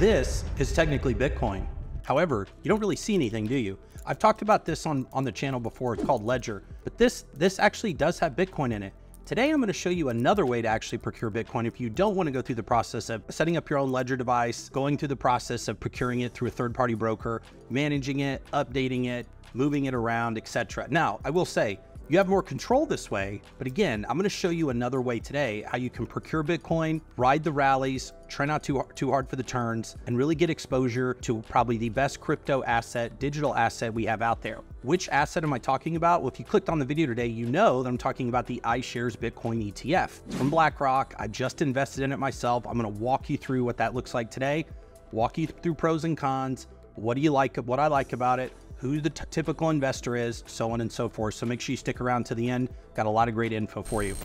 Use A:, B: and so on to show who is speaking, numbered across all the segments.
A: This is technically Bitcoin. However, you don't really see anything, do you? I've talked about this on the channel before. It's called Ledger, but this actually does have Bitcoin in it. Today, I'm going to show you another way to actually procure Bitcoin if you don't want to go through the process of setting up your own Ledger device, going through the process of procuring it through a third-party broker, managing it, updating it, moving it around, etc. Now, I will say, you have more control this way, but again, I'm going to show you another way today, how you can procure Bitcoin, ride the rallies, try not too hard for the turns, and really get exposure to probably the best crypto asset, digital asset we have out there. Which asset am I talking about? Well, if you clicked on the video today, you know that I'm talking about the iShares Bitcoin ETF. It's from Blackrock. I just invested in it myself. I'm going to walk you through what that looks like today, walk you through pros and cons, what do you like, what I like about it, who the typical investor is, so on and so forth. So make sure you stick around to the end. Got a lot of great info for you.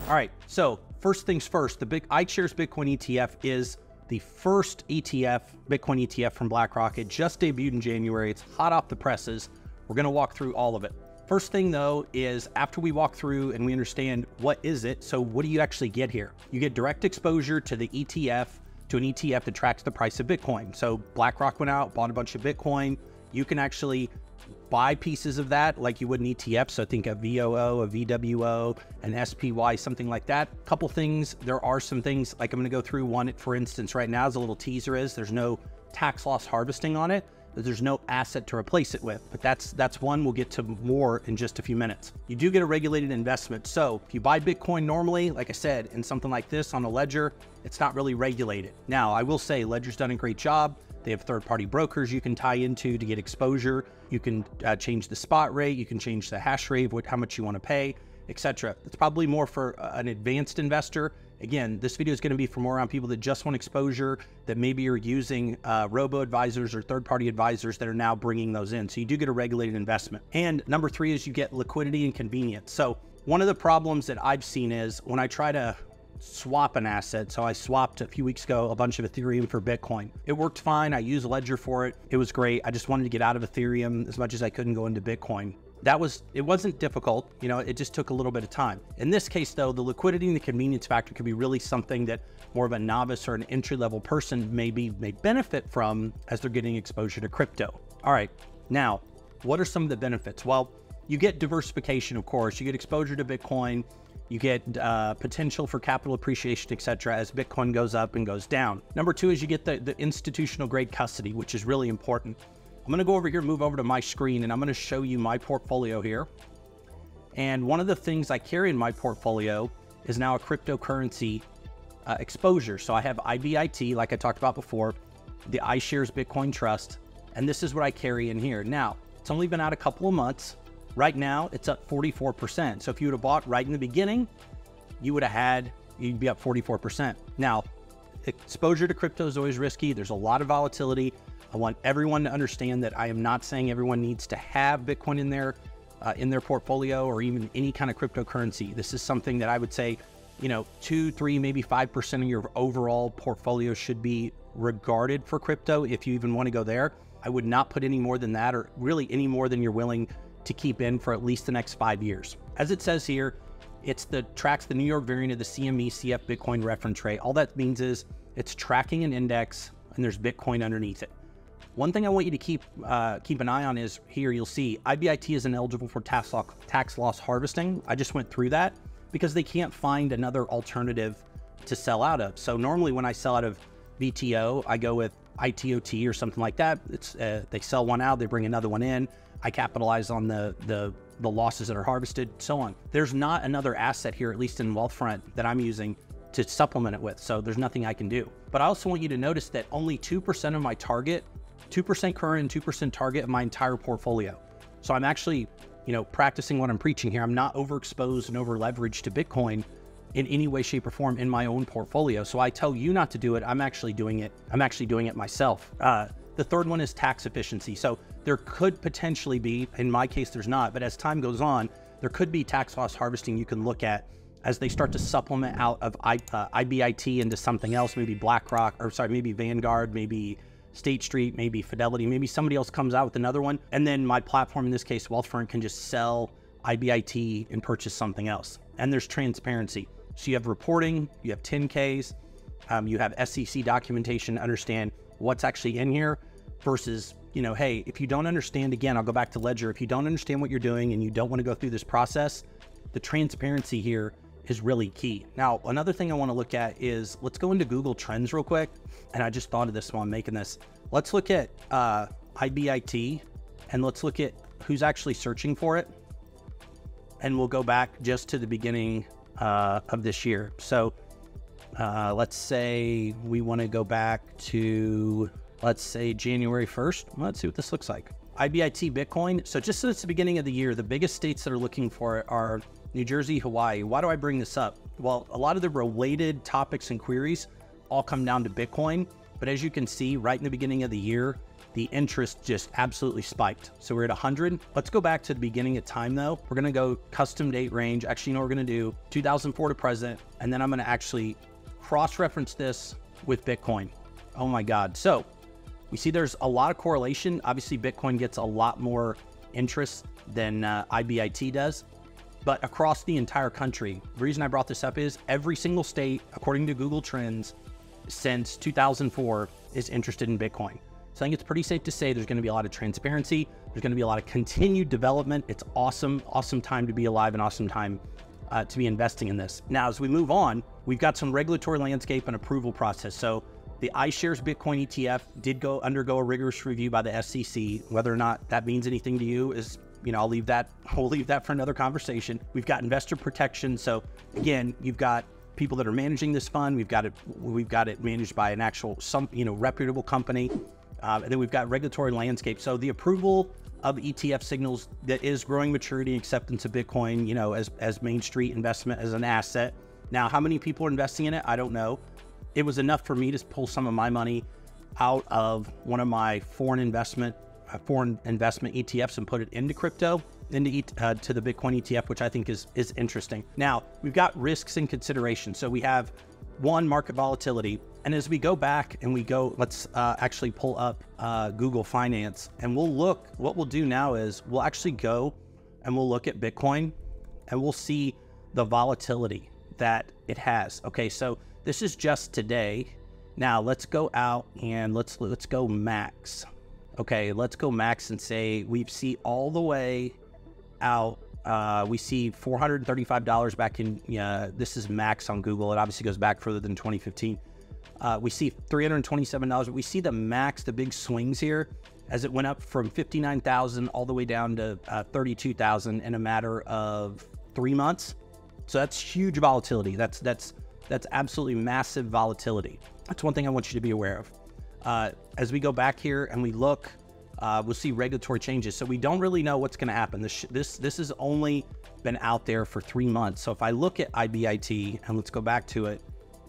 A: All right, so first things first, the iShares Bitcoin ETF is the first ETF, Bitcoin ETF from Blackrock. It just debuted in January. It's hot off the presses. We're gonna walk through all of it. First thing though is after we walk through and we understand what is it, so what do you actually get here? You get direct exposure to the ETF, to an ETF that tracks the price of Bitcoin. So BlackRock went out, bought a bunch of Bitcoin. You can actually buy pieces of that like you would an ETF. So think a VOO, a VWO, an SPY, something like that. Couple things, there are some things like I'm gonna go through one, for instance, right now as a little teaser is there's no tax loss harvesting on it. There's no asset to replace it with, but that's one we'll get to more in just a few minutes. You do get a regulated investment. So if you buy Bitcoin normally, like I said, in something like this on a Ledger, it's not really regulated. Now, I will say Ledger's done a great job. They have third-party brokers you can tie into to get exposure. You can change the spot rate. You can change the hash rate, how much you want to pay, etc. It's probably more for an advanced investor. Again, this video is going to be for more around people that just want exposure, that maybe are using robo-advisors or third-party advisors that are now bringing those in. So you do get a regulated investment. And number three is you get liquidity and convenience. So one of the problems that I've seen is when I try to swap an asset, so I swapped a few weeks ago a bunch of Ethereum for Bitcoin. It worked fine. I used Ledger for it. It was great. I just wanted to get out of Ethereum as much as I could and go into Bitcoin. It wasn't difficult, you know, it just took a little bit of time. In this case though, the liquidity and the convenience factor could be really something that more of a novice or an entry-level person may benefit from as they're getting exposure to crypto. All right, now, what are some of the benefits? Well, you get diversification, of course. You get exposure to Bitcoin, you get potential for capital appreciation, etc. as Bitcoin goes up and goes down. Number two is you get the institutional grade custody, which is really important. I'm gonna go over here, move over to my screen, and I'm gonna show you my portfolio here. And one of the things I carry in my portfolio is now a cryptocurrency exposure. So I have IBIT, like I talked about before, the iShares Bitcoin Trust, and this is what I carry in here. Now, it's only been out a couple of months. Right now, it's up 44%. So if you would have bought right in the beginning, you'd be up 44%. Now, exposure to crypto is always risky. There's a lot of volatility. I want everyone to understand that I am not saying everyone needs to have Bitcoin in their portfolio or even any kind of cryptocurrency. This is something that I would say, you know, 2, 3, maybe 5% of your overall portfolio should be regarded for crypto if you even want to go there. I would not put any more than that, or really any more than you're willing to keep in for at least the next 5 years. As it says here, tracks the New York variant of the CME CF Bitcoin reference rate. All that means is it's tracking an index and there's Bitcoin underneath it. One thing I want you to keep an eye on is here you'll see IBIT isn't eligible for tax loss harvesting. I just went through that because they can't find another alternative to sell out of. So normally when I sell out of VTO, I go with ITOT or something like that. They sell one out, they bring another one in. I capitalize on the losses that are harvested, so on. There's not another asset here, at least in Wealthfront, that I'm using to supplement it with. So there's nothing I can do. But I also want you to notice that only 2% of my target, 2% current and 2% target of my entire portfolio. So I'm actually, you know, practicing what I'm preaching here. I'm not overexposed and over leveraged to Bitcoin in any way, shape, or form in my own portfolio. So I tell you not to do it. I'm actually doing it. I'm actually doing it myself. The third one is tax efficiency. So there could potentially be, in my case, there's not, but as time goes on, there could be tax loss harvesting you can look at as they start to supplement out of IBIT into something else, maybe BlackRock, or sorry, maybe Vanguard, maybe State Street, maybe Fidelity, maybe somebody else comes out with another one. And then my platform, in this case, Wealthfront, can just sell IBIT and purchase something else. And there's transparency. So you have reporting, you have 10Ks, you have SEC documentation to understand what's actually in here versus, you know, hey, if you don't understand, again, I'll go back to Ledger. If you don't understand what you're doing and you don't want to go through this process, the transparency here is really key. Now, another thing I want to look at is, let's go into Google Trends real quick. And I just thought of this while I'm making this. Let's look at IBIT and let's look at who's actually searching for it. And we'll go back just to the beginning of this year. So let's say we want to go back to, let's say January 1st. Let's see what this looks like. IBIT Bitcoin. So just since the beginning of the year, the biggest states that are looking for it are New Jersey, Hawaii. Why do I bring this up? Well, a lot of the related topics and queries all come down to Bitcoin. But as you can see, right in the beginning of the year, the interest just absolutely spiked. So we're at 100. Let's go back to the beginning of time though. We're gonna go custom date range. Actually, you know what we're gonna do? 2004 to present. And then I'm gonna actually cross-reference this with Bitcoin. Oh my God. So we see there's a lot of correlation. Obviously, Bitcoin gets a lot more interest than IBIT does. But across the entire country, the reason I brought this up is every single state, according to Google Trends, since 2004 is interested in Bitcoin. So I think it's pretty safe to say there's going to be a lot of transparency. There's going to be a lot of continued development. It's awesome, awesome time to be alive and awesome time to be investing in this. Now, as we move on, we've got some regulatory landscape and approval process. So the iShares Bitcoin ETF did undergo a rigorous review by the SEC. Whether or not that means anything to you is, you know, we'll leave that for another conversation. We've got investor protection. So again, you've got people that are managing this fund. We've got it managed by an actual, reputable company. And then we've got regulatory landscape. So the approval of ETF signals that is growing maturity and acceptance of Bitcoin, you know, as Main Street investment as an asset. Now, how many people are investing in it? I don't know. It was enough for me to pull some of my money out of one of my foreign investment ETFs and put it into crypto, to the Bitcoin ETF, which I think is interesting. Now, we've got risks and considerations. So we have one, market volatility. And as we go back and let's actually pull up Google Finance, and we'll look. What we'll do now is we'll actually go and we'll look at Bitcoin and we'll see the volatility that it has. Okay, so this is just today. Now let's go out and let's go max. Okay, let's go max and say we see all the way out. We see $435 back in, this is max on Google. It obviously goes back further than 2015. We see $327. We see the max, the big swings here as it went up from 59,000 all the way down to 32,000 in a matter of 3 months. So that's huge volatility. That's absolutely massive volatility. That's one thing I want you to be aware of. As we go back here and we look, we'll see regulatory changes. So we don't really know what's going to happen. This has only been out there for 3 months. So if I look at IBIT and let's go back to it,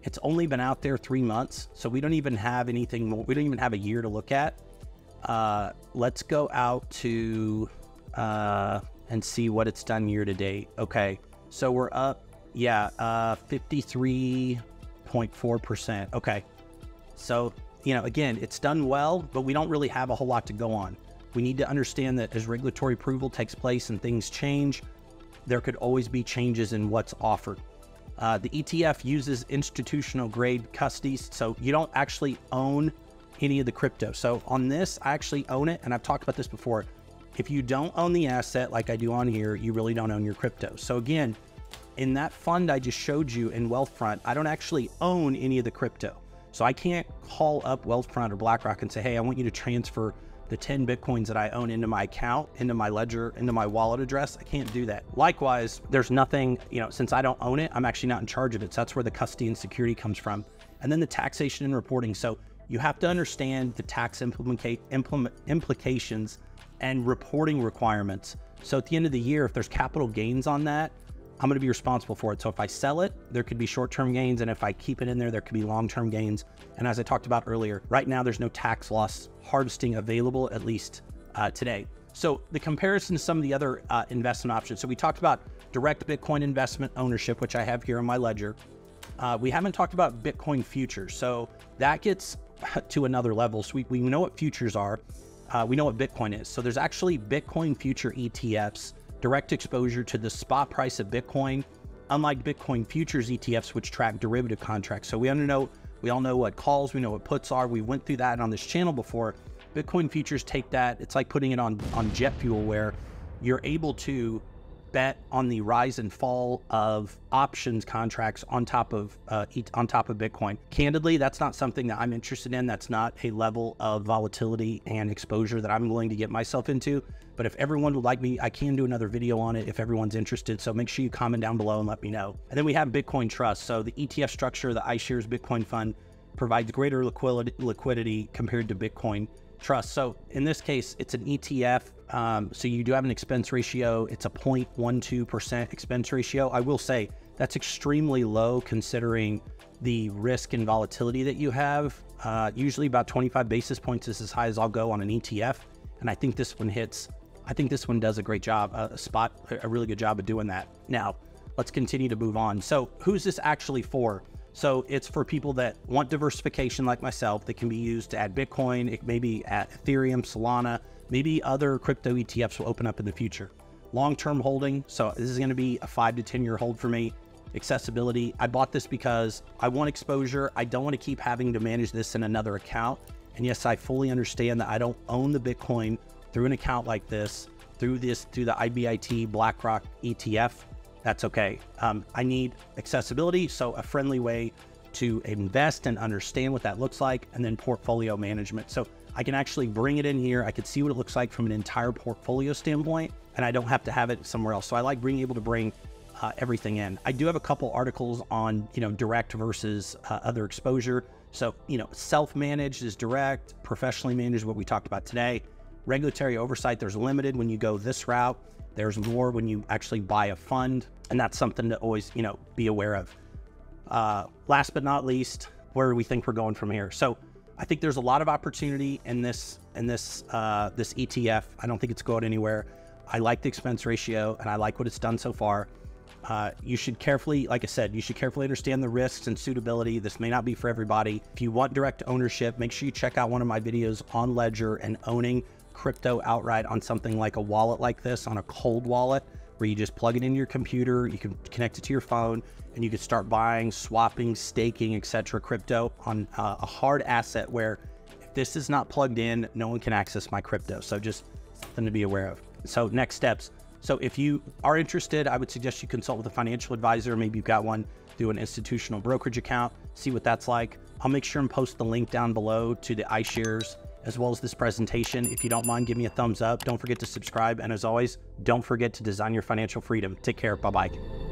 A: it's only been out there 3 months. So we don't even have anything more. We don't even have a year to look at. Let's go out to and see what it's done year to date. Okay, so we're up, 53.4%. Okay, so again, it's done well, but we don't really have a whole lot to go on. We need to understand that as regulatory approval takes place and things change, there could always be changes in what's offered. The ETF uses institutional grade custody, so you don't actually own any of the crypto. So on this, I actually own it, and I've talked about this before. If you don't own the asset like I do on here, you really don't own your crypto. So again, in that fund I just showed you in Wealthfront, I don't actually own any of the crypto. So I can't call up Wealthfront or Blackrock and say, hey, I want you to transfer the 10 Bitcoins that I own into my account, into my ledger, into my wallet address. I can't do that. Likewise, there's nothing, since I don't own it, I'm actually not in charge of it. So that's where the custody and security comes from. And then the taxation and reporting. So you have to understand the tax implications and reporting requirements. So at the end of the year, if there's capital gains on that, I'm going to be responsible for it. So if I sell it, there could be short-term gains. And if I keep it in there, there could be long-term gains. And as I talked about earlier, right now, there's no tax loss harvesting available, at least today. So the comparison to some of the other investment options. So we talked about direct Bitcoin investment ownership, which I have here on my ledger. We haven't talked about Bitcoin futures. So that gets to another level. So we know what futures are. We know what Bitcoin is. So there's actually Bitcoin future ETFs direct exposure to the spot price of Bitcoin, unlike Bitcoin futures ETFs, which track derivative contracts. So we all know what calls, we know what puts are. We went through that on this channel before. Bitcoin futures take that, it's like putting it on jet fuel, where you're able to bet on the rise and fall of options contracts on top of Bitcoin. Candidly, that's not something that I'm interested in. That's not a level of volatility and exposure that I'm willing to get myself into. But if everyone would like me, I can do another video on it if everyone's interested. So make sure you comment down below and let me know. And then we have Bitcoin Trust. So the ETF structure, the iShares Bitcoin Fund, provides greater liquidity compared to Bitcoin Trust. So in this case, it's an ETF. So you do have an expense ratio. It's a 0.12% expense ratio. I will say that's extremely low considering the risk and volatility that you have. Usually about 25 basis points is as high as I'll go on an ETF. And I think this one does a great job, a really good job of doing that. Now, let's continue to move on. So who's this actually for? So it's for people that want diversification like myself, that can be used to add Bitcoin. It may be at Ethereum, Solana, maybe other crypto ETFs will open up in the future. Long-term holding. So this is going to be a 5 to 10 year hold for me. Accessibility. I bought this because I want exposure. I don't want to keep having to manage this in another account. And yes, I fully understand that I don't own the Bitcoin through an account like this, through the IBIT Blackrock ETF. That's okay. I need accessibility, so a friendly way to invest and understand what that looks like, and then portfolio management. So I can actually bring it in here. I can see what it looks like from an entire portfolio standpoint, and I don't have to have it somewhere else. So I like being able to bring everything in. I do have a couple articles on, direct versus other exposure. So, self-managed is direct, professionally managed, what we talked about today. Regulatory oversight, there's limited when you go this route. There's more when you actually buy a fund, and that's something to always, be aware of. Last but not least, where do we think we're going from here? So I think there's a lot of opportunity in this ETF. I don't think it's going anywhere. I like the expense ratio, and I like what it's done so far. You should carefully, like I said, you should carefully understand the risks and suitability. This may not be for everybody. If you want direct ownership, make sure you check out one of my videos on Ledger and owning crypto outright on something like a wallet like this, on a cold wallet, where you just plug it into your computer, you can connect it to your phone, and you can start buying, swapping, staking, etc. crypto on a hard asset where if this is not plugged in, no one can access my crypto. So just something to be aware of. So next steps. So if you are interested, I would suggest you consult with a financial advisor. Maybe you've got one through an institutional brokerage account, see what that's like. I'll make sure and post the link down below to the iShares as well as this presentation. If you don't mind, give me a thumbs up. Don't forget to subscribe. And as always, don't forget to design your financial freedom. Take care. Bye-bye.